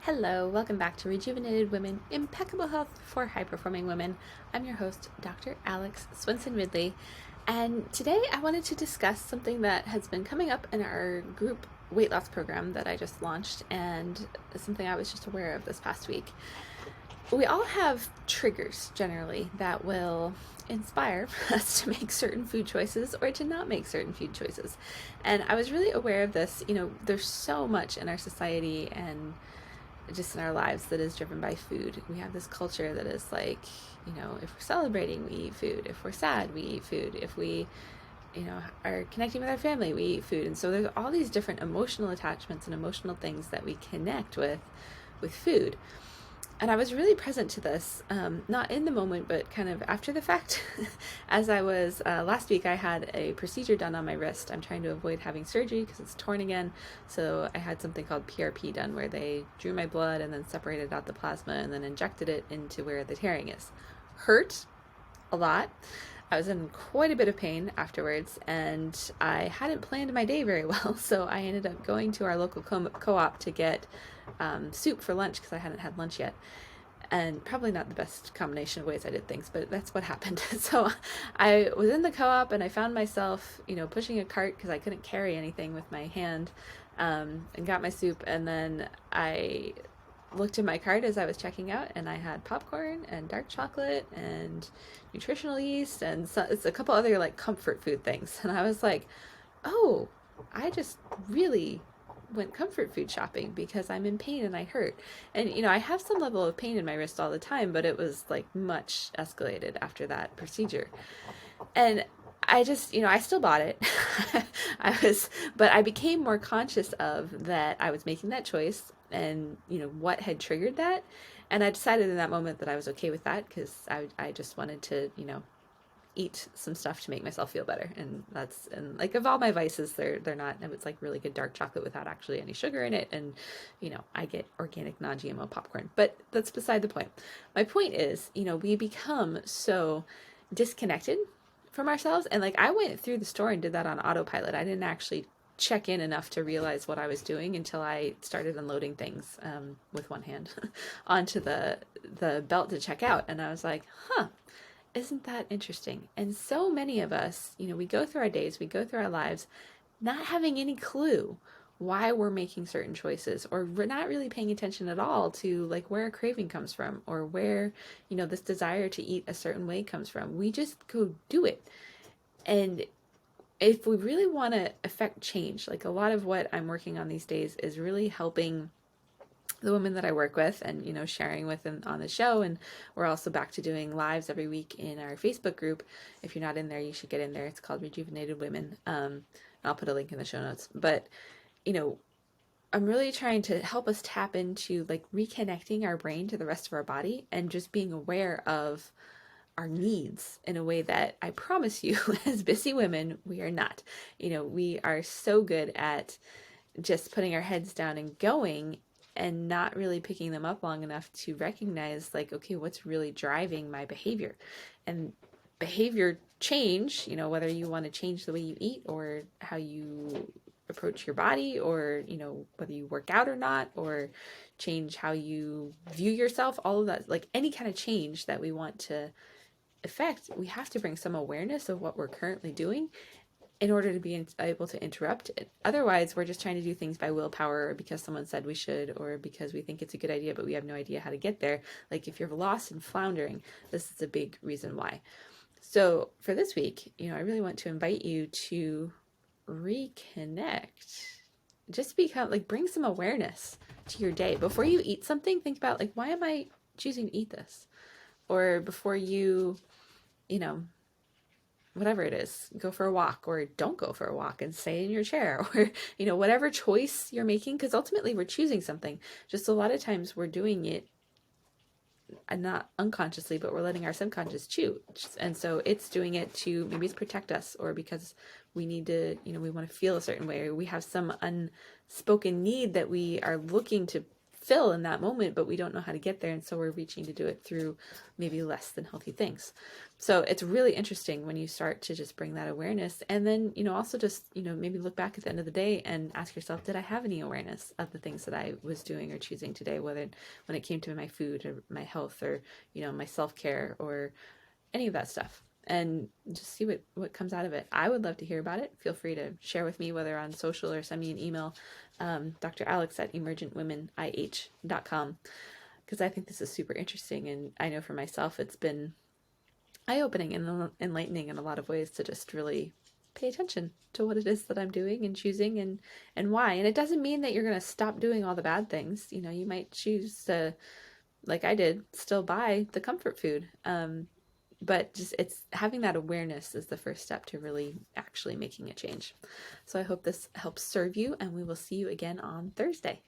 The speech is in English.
Hello, welcome back to Rejuvenated Women, Impeccable Health for High-Performing Women. I'm your host, Dr. Alex Swinson-Ridley, and today I wanted to discuss something that has been coming up in our group weight loss program that I just launched, and something I was just aware of this past week. We all have triggers, generally, that will inspire us to make certain food choices or to not make certain food choices. And I was really aware of this. There's so much in our society and just in our lives that is driven by food. We have this culture that is like, if we're celebrating, we eat food. If we're sad, we eat food. If we, are connecting with our family, we eat food. And so there's all these different emotional attachments and emotional things that we connect with food. And I was really present to this, not in the moment, but kind of after the fact. As I was, last week I had a procedure done on my wrist. I'm trying to avoid having surgery because it's torn again. So I had something called PRP done where they drew my blood and then separated out the plasma and then injected it into where the tearing is. Hurt a lot. I was in quite a bit of pain afterwards, and I hadn't planned my day very well, so I ended up going to our local co-op to get soup for lunch because I hadn't had lunch yet. And probably not the best combination of ways I did things, but that's what happened. So I was in the co-op and I found myself, pushing a cart because I couldn't carry anything with my hand, and got my soup. And then I looked in my cart as I was checking out, and I had popcorn and dark chocolate and nutritional yeast and it's a couple other like comfort food things. And I was like, oh, I just really went comfort food shopping because I'm in pain and I hurt. And I have some level of pain in my wrist all the time, but it was like much escalated after that procedure. And I just, I still bought it. But I became more conscious of that I was making that choice and, what had triggered that. And I decided in that moment that I was okay with that because I just wanted to, eat some stuff to make myself feel better. And like of all my vices, they're not, it's like really good dark chocolate without actually any sugar in it. And, I get organic non-GMO popcorn, but that's beside the point. My point is, we become so disconnected from ourselves. And like I went through the store and did that on autopilot. I didn't actually check in enough to realize what I was doing until I started unloading things with one hand onto the belt to check out. And I was like, huh, isn't that interesting? And so many of us, we go through our days, we go through our lives not having any clue why we're making certain choices, or we're not really paying attention at all to like where a craving comes from, or where, this desire to eat a certain way comes from. We just go do it. And if we really want to affect change, like a lot of what I'm working on these days is really helping the women that I work with and, sharing with them on the show. And we're also back to doing lives every week in our Facebook group. If you're not in there, you should get in there. It's called Rejuvenated Women. And I'll put a link in the show notes. But, I'm really trying to help us tap into like reconnecting our brain to the rest of our body and just being aware of our needs in a way that I promise you, as busy women, we are not. We are so good at just putting our heads down and going and not really picking them up long enough to recognize like, okay, what's really driving my behavior? And behavior change, whether you want to change the way you eat or how you approach your body, or, whether you work out or not, or change how you view yourself, all of that, like any kind of change that we want to effect, we have to bring some awareness of what we're currently doing in order to be able to interrupt it. Otherwise, we're just trying to do things by willpower, or because someone said we should, or because we think it's a good idea, but we have no idea how to get there. Like if you're lost and floundering, this is a big reason why. So for this week, I really want to invite you to reconnect. Just become like, bring some awareness to your day. Before you eat something, think about like, why am I choosing to eat this? Or before you, whatever it is, go for a walk or don't go for a walk and stay in your chair, or, whatever choice you're making, because ultimately we're choosing something. Just a lot of times we're doing it, and not unconsciously, but we're letting our subconscious choose. And so it's doing it to, maybe it's protect us, or because we need to, we want to feel a certain way, or we have some unspoken need that we are looking to fill in that moment, but we don't know how to get there. And so we're reaching to do it through maybe less than healthy things. So it's really interesting when you start to just bring that awareness, and then, also just, maybe look back at the end of the day and ask yourself, did I have any awareness of the things that I was doing or choosing today, whether when it came to my food or my health or, my self-care or any of that stuff, and just see what comes out of it. I would love to hear about it. Feel free to share with me, whether on social or send me an email, Dr. Alex at emergentwomenih.com, because I think this is super interesting. And I know for myself, it's been eye-opening and enlightening in a lot of ways to just really pay attention to what it is that I'm doing and choosing and why. And it doesn't mean that you're going to stop doing all the bad things. You might choose to, like I did, still buy the comfort food. But just it's having that awareness is the first step to really actually making a change. So I hope this helps serve you, and we will see you again on Thursday.